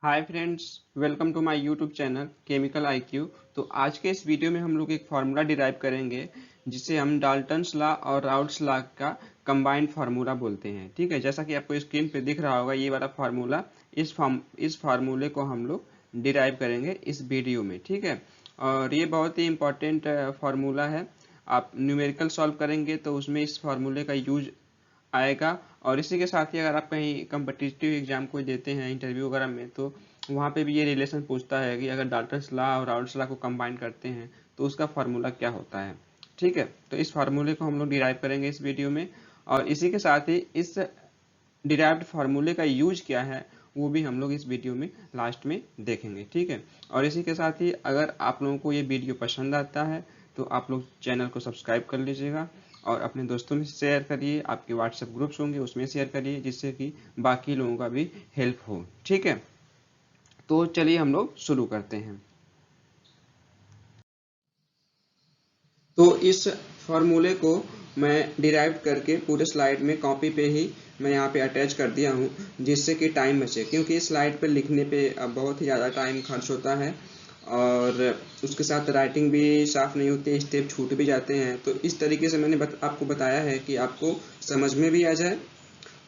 Hi friends, welcome to my YouTube channel chemical IQ. तो आज के इस वीडियो में हम लोग एक फार्मूला डिराइव करेंगे जिसे हम डाल्टन्स लॉ और राउल्ट्स लॉ का कंबाइंड फार्मूला बोलते हैं। ठीक है, जैसा कि आपको स्क्रीन पे दिख रहा होगा ये वाला फार्मूला, इस फार्मूले को हम लोग डिराइव करेंगे इस वीडियो में। ठीक है, और ये बहुत ही इम्पोर्टेंट फार्मूला है। आप न्यूमेरिकल सॉल्व करेंगे तो उसमें इस फार्मूले का यूज आएगा। और इसी के साथ ही अगर आप कहीं कम्पिटिटिव एग्जाम को देते हैं इंटरव्यू वगैरह में, तो वहाँ पे भी ये रिलेशन पूछता है कि अगर डाल्टन्स लॉ और राउल्ट्स लॉ को कंबाइन करते हैं तो उसका फार्मूला क्या होता है। ठीक है, तो इस फार्मूले को हम लोग डिराइव करेंगे इस वीडियो में, और इसी के साथ ही इस डिराइव्ड फार्मूले का यूज क्या है वो भी हम लोग इस वीडियो में लास्ट में देखेंगे। ठीक है, और इसी के साथ ही अगर आप लोगों को ये वीडियो पसंद आता है तो आप लोग चैनल को सब्सक्राइब कर लीजिएगा और अपने दोस्तों में शेयर करिए। आपके व्हाट्सएप ग्रुप्स होंगे उसमें शेयर करिए जिससे कि बाकी लोगों का भी हेल्प हो। ठीक है, तो चलिए हम लोग शुरू करते हैं। तो इस फॉर्मूले को मैं डिराइव करके पूरे स्लाइड में कॉपी पे ही मैं यहाँ पे अटैच कर दिया हूँ जिससे कि टाइम बचे, क्योंकि इस स्लाइड पे लिखने पे अब बहुत ही ज़्यादा टाइम खर्च होता है और उसके साथ राइटिंग भी साफ नहीं होती, स्टेप छूट भी जाते हैं। तो इस तरीके से मैंने आपको बताया है कि आपको समझ में भी आ जाए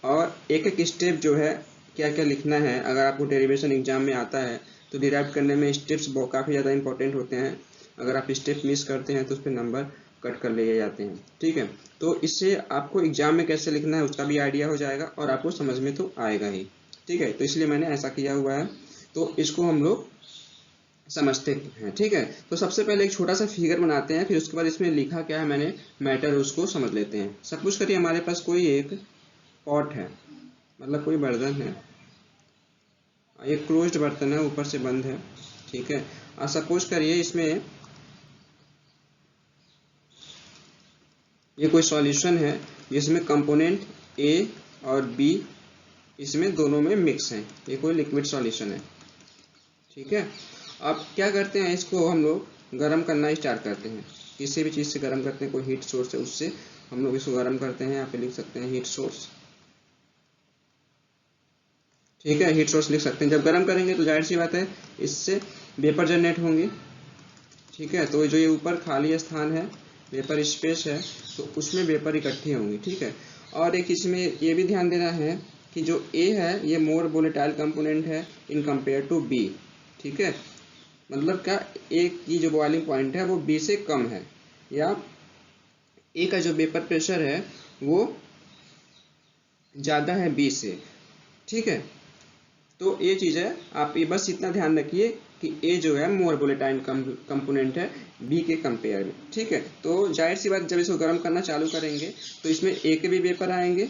और एक एक स्टेप जो है क्या क्या लिखना है। अगर आपको डेरिवेशन एग्जाम में आता है तो डिराइव करने में स्टेप्स काफ़ी ज़्यादा इंपॉर्टेंट होते हैं। अगर आप स्टेप मिस करते हैं तो उस पर नंबर कट कर लिए जाते हैं। ठीक है, तो इससे आपको एग्जाम में कैसे लिखना है उसका भी आइडिया हो जाएगा और आपको समझ में तो आएगा ही। ठीक है, तो इसलिए मैंने ऐसा किया हुआ है। तो इसको हम लोग समझते हैं। ठीक है, तो सबसे पहले एक छोटा सा फिगर बनाते हैं, फिर उसके बाद इसमें लिखा क्या है मैंने मैटर उसको समझ लेते हैं। सपोज करिए हमारे पास कोई एक पॉट है, मतलब कोई बर्तन है, एक क्लोज्ड बर्तन है, ऊपर से बंद है। ठीक है, और सपोज करिए इसमें ये कोई सॉल्यूशन है जिसमें कंपोनेंट ए और बी इसमें दोनों में मिक्स हैं। ये कोई लिक्विड सॉल्यूशन है। ठीक है, अब क्या करते हैं, इसको हम लोग गर्म करना स्टार्ट करते हैं। किसी भी चीज़ से गर्म करते हैं, कोई हीट सोर्स है उससे हम लोग इसको गर्म करते हैं। यहाँ पे लिख सकते हैं हीट सोर्स। ठीक है, हीट सोर्स लिख सकते हैं। जब गर्म करेंगे तो जाहिर सी बात है इससे वेपर जनरेट होंगे। ठीक है, तो जो ये ऊपर खाली स्थान है, वेपर स्पेस है, तो उसमें वेपर इकट्ठी होंगी। ठीक है, और एक इसमें ये भी ध्यान देना है कि जो ए है ये मोर वोलेटाइल कंपोनेंट है इन कंपेयर टू बी। ठीक है, मतलब क्या, ए की जो बॉइलिंग पॉइंट है वो बी से कम है, या ए का जो वेपर प्रेशर है वो ज़्यादा है बी से। ठीक है, तो ये चीज़ है, आप ये बस इतना ध्यान रखिए कि ए जो है मोर वोलेटाइल कंपोनेंट है बी के कंपेयर में। ठीक है, तो जाहिर सी बात जब इसको गर्म करना चालू करेंगे तो इसमें ए के भी वेपर आएंगे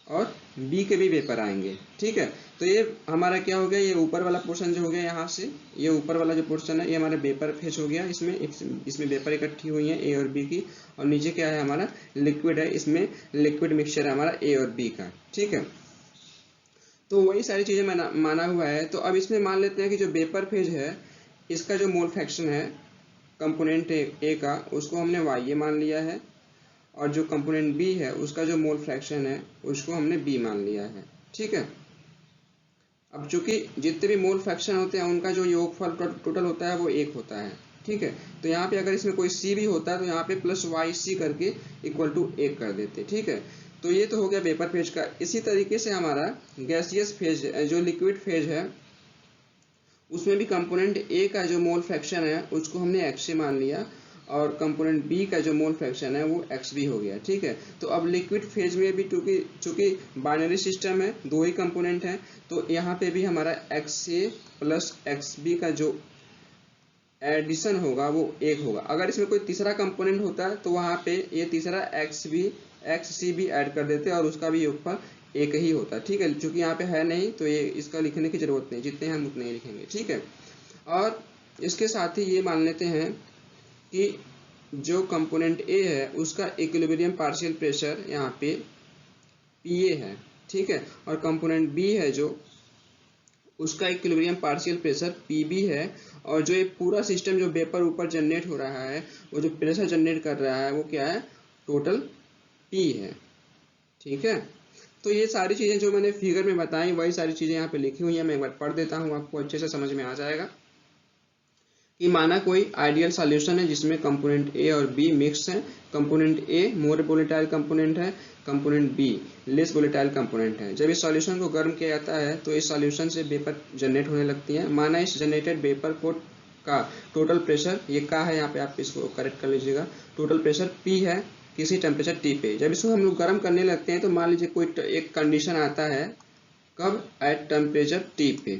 और बी के भी वेपर आएंगे। ठीक है, तो ये हमारा क्या हो गया, ये ऊपर वाला पोर्शन जो हो गया यहाँ से, ये ऊपर वाला जो पोर्शन है ये हमारा वेपर फेज हो गया। इसमें वेपर इकट्ठी हुई है ए और बी की, और नीचे क्या है हमारा लिक्विड है, इसमें लिक्विड मिक्सचर है हमारा ए और बी का। ठीक है, तो वही सारी चीज़ें माना हुआ है। तो अब इसमें मान लेते हैं कि जो वेपर फेज है इसका जो मोल फ्रैक्शन है कंपोनेंट ए का, उसको हमने वाई ए मान लिया है, और जो कंपोनेंट बी है उसका जो मोल फ्रैक्शन है उसको हमने बी मान लिया है। ठीक है, अब चूंकि जितने भी मोल फ्रैक्शन होते हैं उनका जो योगफल टोटल होता है वो एक होता है। ठीक है, तो यहाँ पे अगर इसमें कोई सी भी होता है तो यहाँ पे प्लस वाई सी करके इक्वल टू एक कर देते। ठीक है, तो ये तो हो गया वेपर फेज का। इसी तरीके से हमारा गैसियस फेज जो लिक्विड फेज है उसमें भी कंपोनेंट ए का जो मोल फ्रैक्शन है उसको हमने एक्स से मान लिया, और कंपोनेंट बी का जो मोल फ्रैक्शन है वो एक्स बी हो गया। ठीक है, तो अब लिक्विड फेज में भी चूंकि बाइनरी सिस्टम है, दो ही कंपोनेंट है, तो यहाँ पे भी हमारा एक्स ए प्लस एक्स बी का जो एडिशन होगा वो एक होगा। अगर इसमें कोई तीसरा कंपोनेंट होता है तो वहाँ पे ये तीसरा एक्स सी भी ऐड कर देते और उसका भी योगफल एक ही होता है। ठीक है, चूंकि यहाँ पे है नहीं तो ये इसका लिखने की जरूरत नहीं, जितने हम उतने ही लिखेंगे। ठीक है, और इसके साथ ही ये मान लेते हैं कि जो कंपोनेंट ए है उसका इक्विलिब्रियम पार्शियल प्रेशर यहाँ पे पी ए है। ठीक है, और कंपोनेंट बी है जो उसका इक्विलिब्रियम पार्शियल प्रेशर पीबी है, और जो ये पूरा सिस्टम जो वेपर ऊपर जनरेट हो रहा है वो जो प्रेशर जनरेट कर रहा है वो क्या है, टोटल पी है। ठीक है, तो ये सारी चीज़ें जो मैंने फिगर में बताई वही सारी चीज़ें यहाँ पे लिखी हुई हैं, मैं एक बार पढ़ देता हूँ, आपको अच्छे से समझ में आ जाएगा। कि माना कोई आइडियल सॉल्यूशन है जिसमें कंपोनेंट ए और बी मिक्स है, component A more volatile component है, component B less volatile component है। जब इस सॉल्यूशन को गर्म किया जाता है तो इस सॉल्यूशन से वेपर जनरेट होने लगती है। माना इस जनरेटेड वेपर को का टोटल प्रेशर, ये का है यहाँ पे, आप इसको करेक्ट कर लीजिएगा, टोटल प्रेशर पी है किसी टेम्परेचर टी पे। जब इसको हम लोग गर्म करने लगते हैं तो मान लीजिए कोई एक कंडीशन आता है, कब, एट टेम्परेचर टी पे,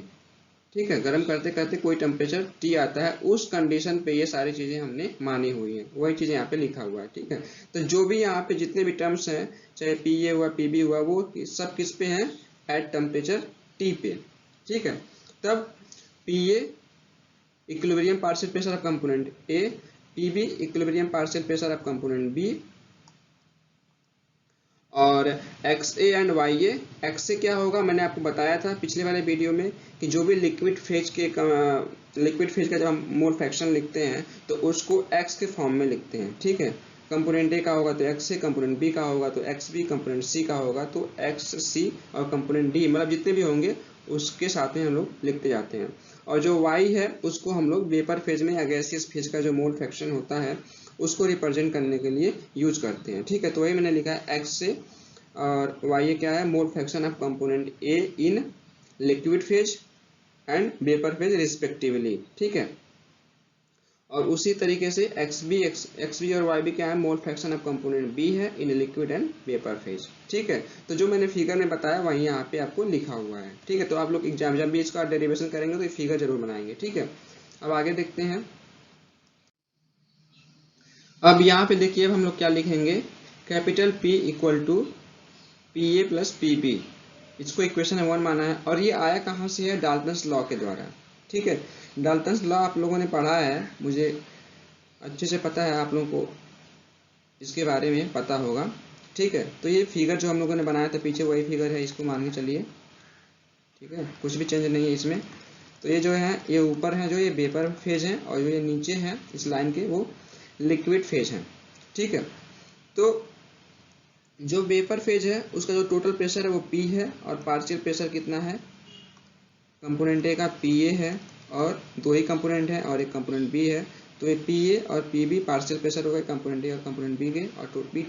ठीक है, गर्म करते करते कोई टेम्परेचर टी आता है, उस कंडीशन पे ये सारी चीजें हमने मानी हुई हैं, वही चीजें यहाँ पे लिखा हुआ है। ठीक है, तो जो भी यहाँ पे जितने भी टर्म्स हैं, चाहे पी ए हुआ पी बी हुआ, वो सब किस पे हैं, एट टेम्परेचर टी पे। ठीक है, तब P A equilibrium partial pressure of component A, P B equilibrium partial pressure of component B, और X A and Y A. X से क्या होगा, मैंने आपको बताया था पिछले वाले वीडियो में कि जो भी लिक्विड फेज का जब हम मोल फ्रैक्शन लिखते हैं तो उसको एक्स के फॉर्म में लिखते हैं। ठीक है, कंपोनेंट ए का होगा तो एक्स ए, कंपोनेंट बी का होगा तो एक्स बी, कंपोनेंट सी का होगा तो एक्स सी, और कंपोनेंट डी मतलब जितने भी होंगे उसके साथ में हम लोग लिखते जाते हैं। और जो वाई है उसको हम लोग वेपर फेज में या गैसियस फेज का जो मोल फ्रैक्शन होता है उसको रिप्रेजेंट करने के लिए यूज करते हैं। ठीक है, तो वही मैंने लिखा है एक्स से, और वाई ए क्या है, mole fraction of component A in liquid phase and vapour phase respectively. ठीक है, और उसी तरीके से एक्स बी और वाई बी क्या है, mole fraction of component B है in liquid and vapour phase. ठीक है, तो जो मैंने फिगर में बताया वही यहाँ पे आपको लिखा हुआ है। ठीक है, तो आप लोग एग्जाम जब भी इसका डेरिवेशन करेंगे तो ये फिगर जरूर बनाएंगे। ठीक है, अब आगे देखते हैं। अब यहाँ पे देखिए, अब हम लोग क्या लिखेंगे, capital P equal to P A plus P B, इसको इक्वेशन 1 माना है। और ये आया कहाँ से है, डाल्टन्स लॉ के द्वारा। ठीक है, डाल्टन्स लॉ आप लोगों ने पढ़ा है, मुझे अच्छे से पता है, आप लोगों को इसके बारे में पता होगा। ठीक है, तो ये फिगर जो हम लोगों ने बनाया था पीछे वही फिगर है, इसको मान के चलिए। ठीक है, कुछ भी चेंज नहीं है इसमें। तो ये जो है, ये ऊपर है जो ये वेपर फेज है, और जो ये नीचे है इस लाइन के वो लिक्विड फेज है। ठीक है, तो जो वेपर फेज है उसका जो टोटल प्रेशर है वो P है, और पार्शियल प्रेशर कितना है, कंपोनेंट ए का PA है, और दो ही कंपोनेंट है और एक कंपोनेंट B है, तो ये PA और PB पार्शियल प्रेशर हो गए कंपोनेंट ए और कंपोनेंट B के, और P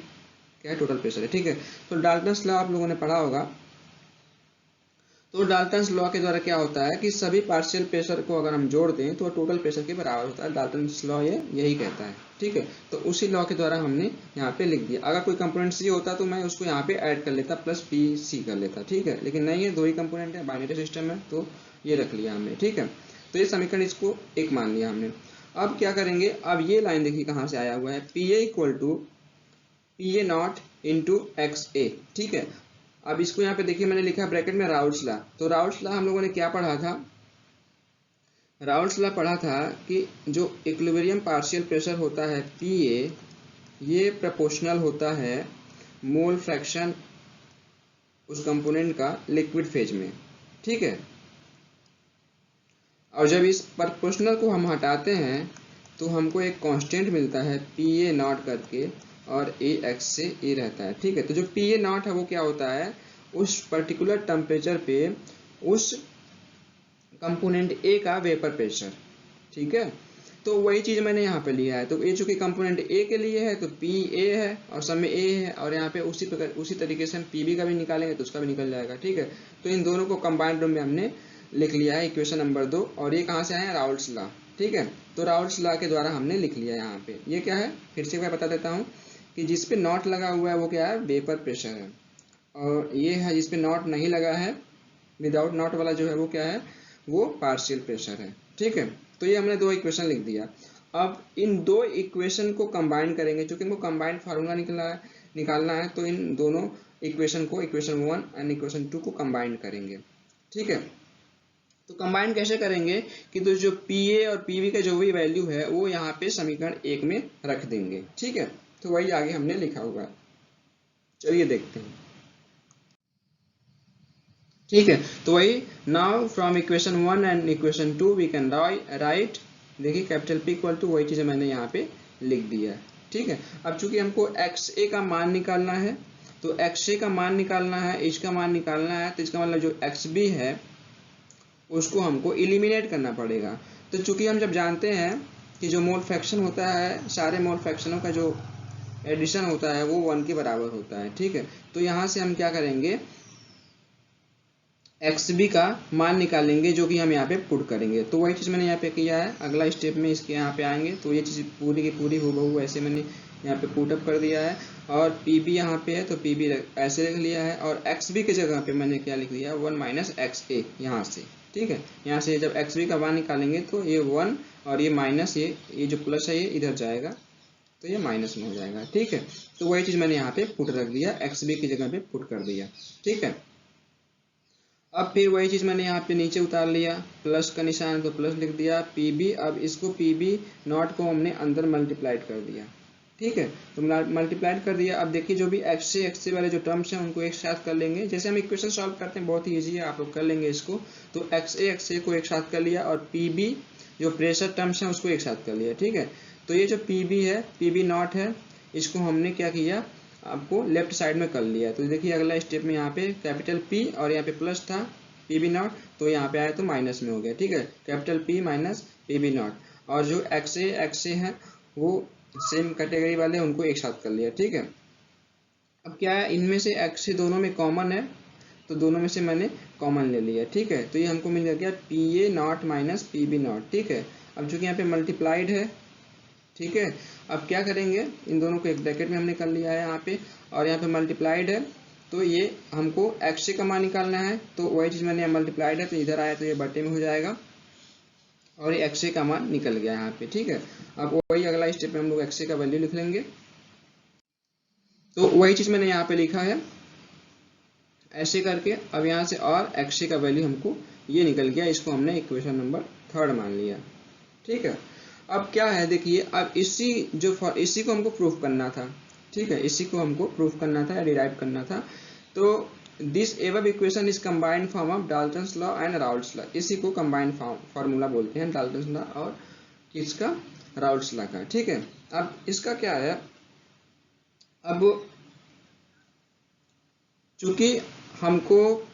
क्या है, टोटल प्रेशर है। ठीक है, तो डाल्टन्स लॉ आप लोगों ने पढ़ा होगा। तो डाल्टन्स लॉ के द्वारा क्या होता है कि सभी पार्शियल प्रेशर को अगर हम जोड़ दें तो टोटल प्रेशर के बराबर होता है। डाल्टन्स लॉ ये यही कहता है। ठीक है, तो उसी लॉ के द्वारा हमने यहाँ पे लिख दिया। अगर कोई कंपोनेंट सी होता तो मैं उसको यहाँ पे ऐड कर लेता, प्लस पी सी कर लेता। ठीक है, लेकिन नहीं है, दो ही कंपोनेंट है, बाइनरी सिस्टम है, तो ये रख लिया हमने। ठीक है, तो ये समीकरण इसको एक मान लिया हमने। अब क्या करेंगे, अब ये लाइन देखिए कहाँ से आया हुआ है, P A equal to P A naught into X A. ठीक है, अब इसको यहाँ पे देखिए मैंने लिखा ब्रैकेट में राउल्ट्स लॉ। तो राउल्ट्स लॉ हम लोगों ने क्या पढ़ा था, राउल्ट्स लॉ पढ़ा था कि जो इक्विलिब्रियम पार्शियल प्रेशर होता है PA, ये प्रोपोर्शनल होता है मोल फ्रैक्शन उस कंपोनेंट का लिक्विड फेज में। ठीक है, और जब इस प्रोपोर्शनल को हम हटाते हैं तो हमको एक कांस्टेंट मिलता है PA नॉट करके, और AX से ए रहता है। ठीक है, तो जो PA नॉट है वो क्या होता है, उस पर्टिकुलर टेम्परेचर पे उस कंपोनेंट A का वेपर प्रेशर। ठीक है, तो वही चीज मैंने यहाँ पे लिया है। तो ये चूंकि कंपोनेंट A के लिए है तो PA है और सब में A है, और यहाँ पे उसी तरीके से हम PB का भी निकालेंगे तो उसका भी निकल जाएगा। ठीक है, तो इन दोनों को कंबाइंड रूप में हमने लिख लिया है, इक्वेशन नंबर 2। और ये कहाँ से आया है, राउल्ट्स लॉ। ठीक है, तो राउल्ट्स लॉ के द्वारा हमने लिख लिया यहाँ पे। ये क्या है, फिर से मैं बता देता हूँ कि जिसपे नॉट लगा हुआ है वो क्या है, वेपर प्रेशर है, और ये है जिसपे नॉट नहीं लगा है, विदाउट नॉट वाला जो है वो क्या है, वो पार्शियल प्रेशर है। ठीक है, तो ये हमने दो इक्वेशन लिख दिया। अब इन दो इक्वेशन को कंबाइन करेंगे, क्योंकि इनको कंबाइंड फार्मूला निकालना है, तो इन दोनों इक्वेशन को, इक्वेशन 1 एंड इक्वेशन 2 को कंबाइन करेंगे। ठीक है, तो कंबाइन कैसे करेंगे कि तो जो PA और PB का जो भी वैल्यू है वो यहाँ पे समीकरण 1 में रख देंगे। ठीक है, तो वही आगे हमने लिखा हुआ है, चलिए देखते हैं। ठीक है, तो वही, now from equation 1 and equation 2 we can write, देखिए कैपिटल P इक्वल टू, वही चीज़ मैंने यहाँ पे लिख दिया है। ठीक है, अब चूंकि हमको XA का मान निकालना है तो एक्स ए का मान निकालना है, इसका मान निकालना है, तो इसका मतलब जो एक्स बी है उसको हमको इलिमिनेट करना पड़ेगा। तो चूंकि हम जब जानते हैं कि जो मोल फ्रैक्शन होता है, सारे मोल फ्रैक्शनों का जो एडिशन होता है वो 1 के बराबर होता है, ठीक है। तो यहाँ से हम क्या करेंगे, एक्स बी का मान निकालेंगे जो कि हम यहाँ पे पुट करेंगे। तो वही चीज़ मैंने यहाँ पे किया है। अगला स्टेप में इसके यहाँ पे आएंगे तो ये चीज़ पूरी की पूरी हूबहू ऐसे मैंने यहाँ पे पुटअप कर दिया है। और पी बी यहाँ पे है तो पी बी ऐसे लिख लिया है, और एक्स बी की जगह पे मैंने क्या लिख दिया, 1 माइनस एक्स ए यहाँ से, ठीक है। यहाँ से जब एक्स बी का मान निकालेंगे तो ये 1 और ये माइनस, ये जो प्लस है ये इधर जाएगा तो ये माइनस में हो जाएगा, ठीक है। तो वही चीज़ मैंने यहाँ पे पुट रख दिया, एक्स बी की जगह पे पुट कर दिया, ठीक है। अब फिर वही चीज़ मैंने यहाँ पे नीचे उतार लिया, प्लस का निशान तो प्लस लिख दिया, पी बी, अब इसको पी बी नॉट को हमने अंदर मल्टीप्लाइड कर दिया, ठीक है। तो मल्टीप्लाइड कर दिया। अब देखिए जो भी एक्स से वाले जो टर्म्स हैं उनको एक साथ कर लेंगे, जैसे हम इक्वेशन सॉल्व करते हैं बहुत ही ईजी है, आप लोग कर लेंगे इसको। तो एक्स ए को एक साथ कर लिया और पी बी जो प्रेशर टर्म्स हैं उसको एक साथ कर लिया, ठीक है। तो ये जो पी बी है, पी बी नॉट है, इसको हमने क्या किया, आपको लेफ्ट साइड में कर लिया। तो देखिए अगला स्टेप में यहाँ पे कैपिटल पी और यहाँ पे प्लस था पी बी नॉट, तो यहाँ पे आया तो माइनस में हो गया, ठीक है। Capital P minus P B nought, और जो एक्स ए है वो सेम कैटेगरी वाले उनको एक साथ कर लिया, ठीक है। अब क्या है, इनमें से एक्स ए दोनों में कॉमन है तो दोनों में से मैंने कॉमन ले लिया, ठीक है। तो ये हमको मिल गया P A nought minus P B nought, ठीक है। अब चूंकि यहाँ पे मल्टीप्लाइड है, ठीक है। अब क्या करेंगे, इन दोनों को एक ब्रैकेट में हमने कर लिया है यहाँ पे, और यहाँ पे मल्टीप्लाइड है तो ये हमको एक्स का मान निकालना है। तो वही चीज़ मैंने मल्टीप्लाइड है तो इधर आया तो ये बटे में हो जाएगा, और ये एक्स का मान निकल गया यहाँ पे, ठीक है। अब वही अगला स्टेप में हम लोग एक्स का वैल्यू लिख लेंगे। तो वही चीज़ मैंने यहाँ पे लिखा है ऐसे करके। अब यहाँ से और एक्स का वैल्यू हमको ये निकल गया, इसको हमने इक्वेशन नंबर 3 मान लिया, ठीक है। अब क्या है देखिए, अब इसी को हमको प्रूफ करना था, ठीक है। इसी को हमको प्रूफ करना था या डिराइव करना था। तो this above equation is combined form of Dalton's law and Raoult's law. इसी को कंबाइंड फार्मूला बोलते हैं, डाल्टन्स लॉ और किसका, राउल्ट्स लॉ का, ठीक है। अब इसका क्या है, अब चूंकि हमको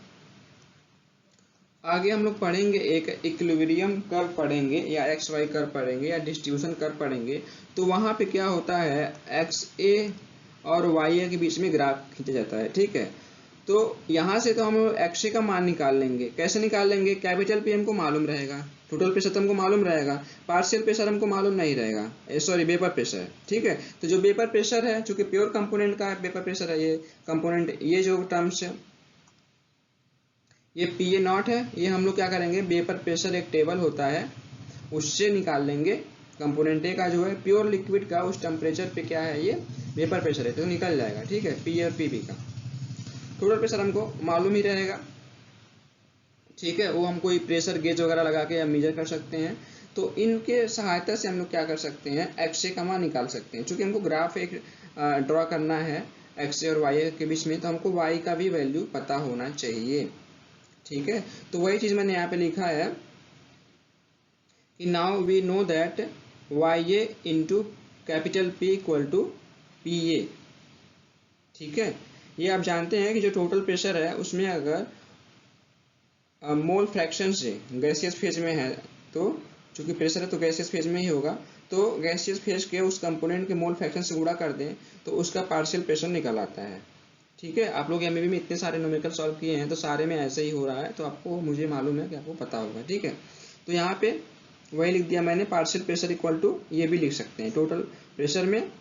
आगे हम लोग पढ़ेंगे एक इक्विलिब्रियम कर्व पढ़ेंगे, या एक्स वाई कर्व पढ़ेंगे, या डिस्ट्रीब्यूशन कर्व पढ़ेंगे, तो वहाँ पे क्या होता है, एक्स ए और वाई ए के बीच में ग्राफ खींचा जाता है, ठीक है। तो यहाँ से तो हम लोग एक्स ए का मान निकाल लेंगे। कैसे निकाल लेंगे, कैपिटल पी हमको मालूम रहेगा, टोटल प्रेशर हमको मालूम रहेगा, पार्शियल प्रेशर हमको मालूम नहीं रहेगा, सॉरी वेपर प्रेशर, ठीक है। तो जो वेपर प्रेशर है, चूंकि प्योर कंपोनेंट का वेपर प्रेशर है ये कंपोनेंट, ये जो टर्म्स है ये पी ए नॉट है, ये हम लोग क्या करेंगे, वेपर प्रेशर एक टेबल होता है उससे निकाल लेंगे। कंपोनेंट ए का जो है प्योर लिक्विड का उस टेम्परेचर पे क्या है, ये वेपर प्रेशर है तो निकल जाएगा, ठीक है। पी और पी बी का टोटल प्रेशर हमको मालूम ही रहेगा, ठीक है। वो हम कोई प्रेशर गेज वगैरह लगा के मेजर कर सकते हैं। तो इनके सहायता से हम लोग क्या कर सकते हैं, एक्स ए का मान निकाल सकते हैं। चूंकि हमको ग्राफ एक ड्रॉ करना है एक्स ए और वाई ए के बीच में, तो हमको वाई का भी वैल्यू पता होना चाहिए, ठीक है। तो वही चीज मैंने यहाँ पे लिखा है कि now we know that Y A into capital P equal to P A, ठीक है। ये आप जानते हैं कि जो टोटल प्रेशर है उसमें अगर मोल फ्रैक्शन से गैसियस फेज में है, तो चूंकि प्रेशर है तो गैसियस फेज में ही होगा, तो गैसियस फेज के उस कंपोनेंट के मोल फ्रैक्शन से गुणा कर दें तो उसका पार्शियल प्रेशर निकल आता है, ठीक है। आप लोग एमईबी में इतने सारे न्यूमेरिकल सॉल्व किए हैं तो सारे में ऐसे ही हो रहा है, तो आपको, मुझे मालूम है कि आपको पता होगा, ठीक है। तो यहाँ पे वही लिख दिया मैंने, पार्शियल प्रेशर इक्वल टू, ये भी लिख सकते हैं, टोटल प्रेशर में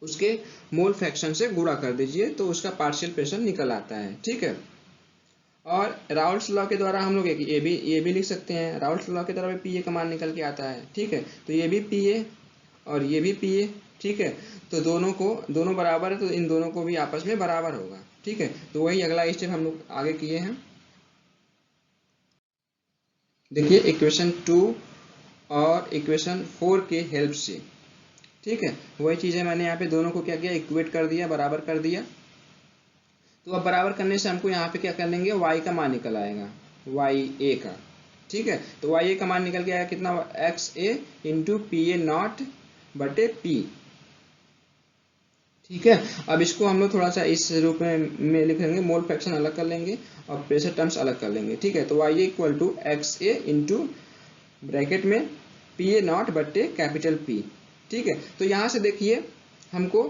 उसके मोल फ्रैक्शन से गुणा कर दीजिए तो उसका पार्शियल प्रेशर निकल आता है, ठीक है। और राउल्ट्स लॉ के द्वारा हम लोग ये भी लिख सकते हैं, राउल्ट्स लॉ के द्वारा पी ए का मान निकल के आता है, ठीक है। तो ये भी पी ए और ये भी पी ए, ठीक है। तो दोनों बराबर है तो इन दोनों को भी आपस में बराबर होगा, ठीक है। तो वही अगला स्टेप हम लोग आगे किए हैं। देखिए इक्वेशन 2 और इक्वेशन 4 के हेल्प से, ठीक है, वही चीज़ है, मैंने यहाँ पे दोनों को क्या किया, इक्वेट कर दिया, बराबर कर दिया। तो अब बराबर करने से हमको यहाँ पे क्या कर लेंगे, y का मान निकल आएगा, वाई ए का, ठीक है। तो वाई ए का मान निकल के आया कितना, x A into P A not बटे पी, ठीक है। अब इसको हम लोग थोड़ा सा इस रूप में लिख लेंगे, मोल फ्रैक्शन अलग कर लेंगे और प्रेशर टर्म्स अलग कर लेंगे। ठीक है, तो Y equal to X A into bracket में पी ए नॉट बट्टे कैपिटल पी। ठीक है, तो यहाँ से देखिए हमको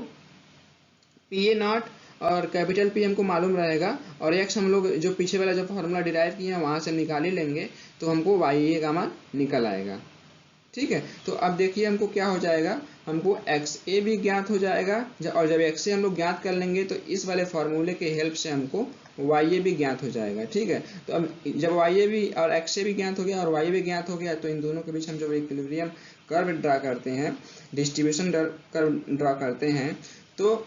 पी ए नॉट और कैपिटल पी हमको मालूम रहेगा, और एक्स हम लोग जो पीछे वाला जो फॉर्मूला डिराइव किए हैं वहाँ से निकाल ही लेंगे, तो हमको वाई ए का मान निकल आएगा। ठीक है, तो अब देखिए हमको क्या हो जाएगा, हमको एक्स ए भी ज्ञात हो जाएगा, और जब एक्स ए हम लोग ज्ञात कर लेंगे तो इस वाले फॉर्मूले के हेल्प से हमको वाई ए भी ज्ञात हो जाएगा। ठीक है, तो अब जब वाई ए भी और एक्स ए भी ज्ञात हो गया और वाई ए भी ज्ञात हो गया, तो इन दोनों के बीच हम जब इक्विलिब्रियम कर्व ड्रा करते हैं, डिस्ट्रीब्यूशन कर्व ड्रा करते हैं, तो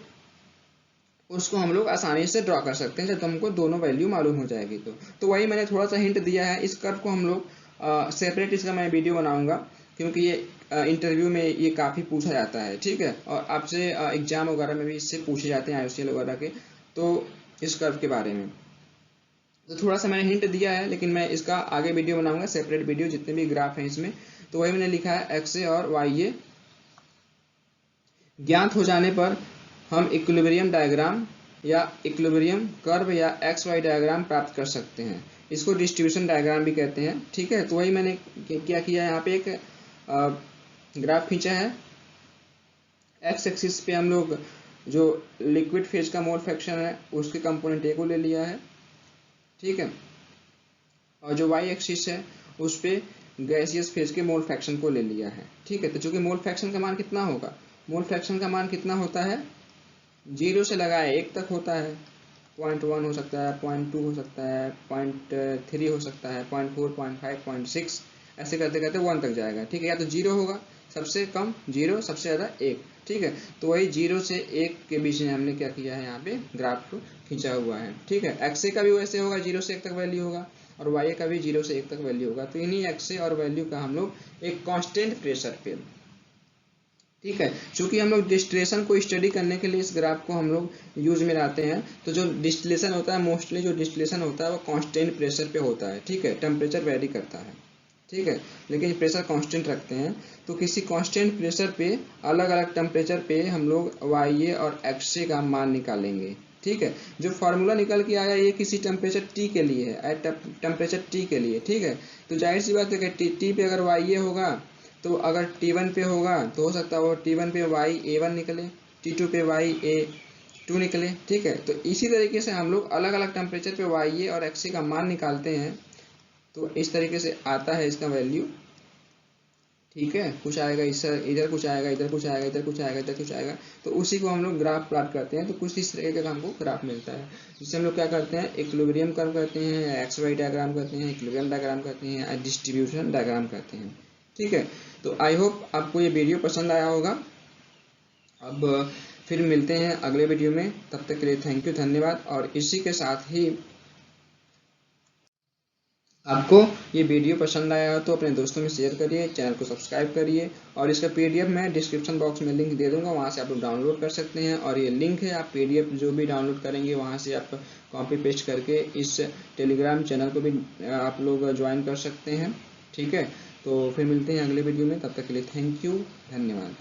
उसको हम लोग आसानी से ड्रा कर सकते हैं जब हमको दोनों वैल्यू मालूम हो जाएगी। तो वही मैंने थोड़ा सा हिंट दिया है। इस कर्व को हम लोग सेपरेट इसका मैं वीडियो बनाऊंगा, क्योंकि ये इंटरव्यू में ये काफ़ी पूछा जाता है। ठीक है, और आपसे एग्जाम वगैरह में भी इससे पूछे जाते हैं IOCL वगैरह के, तो इस कर्व के बारे में तो थोड़ा सा मैंने हिंट दिया है, लेकिन मैं इसका आगे वीडियो बनाऊंगा, सेपरेट वीडियो, जितने भी ग्राफ हैं इसमें। तो वही मैंने लिखा है, एक्स ए और वाई ए ज्ञात हो जाने पर हम इक्विलिब्रियम डायग्राम या इक्विलिब्रियम कर्व या एक्स वाई डायग्राम प्राप्त कर सकते हैं। इसको डिस्ट्रीब्यूशन डायग्राम भी कहते हैं। ठीक है, तो वही मैंने क्या किया है, यहाँ पे एक ग्राफ खींचा है। एक्स एक्सिस पे हम लोग जो लिक्विड फेज का मोल फ्रैक्शन है उसके कंपोनेंट ए को ले लिया है। ठीक है, और जो वाई एक्सिस है उस पे गैसियस फेज के मोल फ्रैक्शन को ले लिया है। ठीक है, तो चूंकि मोल फ्रैक्शन का मान कितना होगा, मोल फ्रैक्शन का मान कितना होता है, 0 से लगाए 1 तक होता है। 0.1 हो सकता है, 0.2 हो सकता है, 0.3 हो सकता है, 0.4, 0.5, 0.6, ऐसे करते करते 1 तक जाएगा। ठीक है, या तो 0 होगा, सबसे कम 0, सबसे ज़्यादा 1। ठीक है, तो वही 0 से 1 के बीच में हमने क्या किया है, यहाँ पे ग्राफ खींचा हुआ है। ठीक है, एक्स ए का भी वैसे होगा, 0 से 1 तक वैल्यू होगा, और वाई ए का भी 0 से 1 तक वैल्यू होगा। तो इन्हीं एक्स ए और वैल्यू का हम लोग एक कांस्टेंट प्रेशर पे, ठीक है, चूंकि हम लोग डिस्टिलेशन को स्टडी करने के लिए इस ग्राफ को हम लोग यूज में लाते हैं, तो जो डिस्टिलेशन होता है, मोस्टली जो डिस्टिलेशन होता है वो कांस्टेंट प्रेशर पे होता है। ठीक है, टेम्परेचर वेरी करता है। ठीक है, लेकिन प्रेशर कांस्टेंट रखते हैं, तो किसी कांस्टेंट प्रेशर पे अलग अलग टेम्परेचर पे हम लोग वाई ए और एक्स ए का मान निकालेंगे। ठीक है, जो फार्मूला निकल के आया ये किसी टेम्परेचर टी के लिए है, एट टेम्परेचर टी के लिए। ठीक है, तो जाहिर सी बात है कि टी पे अगर वाई ए होगा, तो अगर T1 पे होगा तो हो सकता है वो T1 पे वाई A1 निकले, T2 पे वाई A2 निकले। ठीक है, तो इसी तरीके से हम लोग अलग अलग टेम्परेचर पे वाई ए और एक्स ए का मान निकालते हैं, तो इस तरीके से आता है इसका वैल्यू। ठीक है, कुछ आएगा इधर, कुछ आएगा इधर, कुछ आएगा इधर, कुछ आएगा इधर, कुछ आएगा, तो उसी को हम लोग ग्राफ प्लॉट करते हैं। तो कुछ इस तरीके का हमको ग्राफ मिलता है, जिससे हम लोग क्या करते हैं, इक्विलिब्रियम कर्व करते हैं, एक्स वाई डायग्राम करते हैं, इक्विलिब्रियम डायग्राम करते हैं, डिस्ट्रीब्यूशन डायग्राम करते हैं। ठीक है, तो आई होप आपको ये वीडियो पसंद आया होगा। अब फिर मिलते हैं अगले वीडियो में, तब तक के लिए थैंक यू, धन्यवाद। और इसी के साथ ही आपको ये वीडियो पसंद आया हो तो अपने दोस्तों में शेयर करिए, चैनल को सब्सक्राइब करिए, और इसका PDF मैं डिस्क्रिप्शन बॉक्स में लिंक दे दूंगा, वहाँ से आप लोग डाउनलोड कर सकते हैं। और ये लिंक है, आप PDF जो भी डाउनलोड करेंगे वहाँ से आप कॉपी पेस्ट करके इस टेलीग्राम चैनल को भी आप लोग ज्वाइन कर सकते हैं। ठीक है, तो फिर मिलते हैं अगले वीडियो में, तब तक के लिए थैंक यू, धन्यवाद।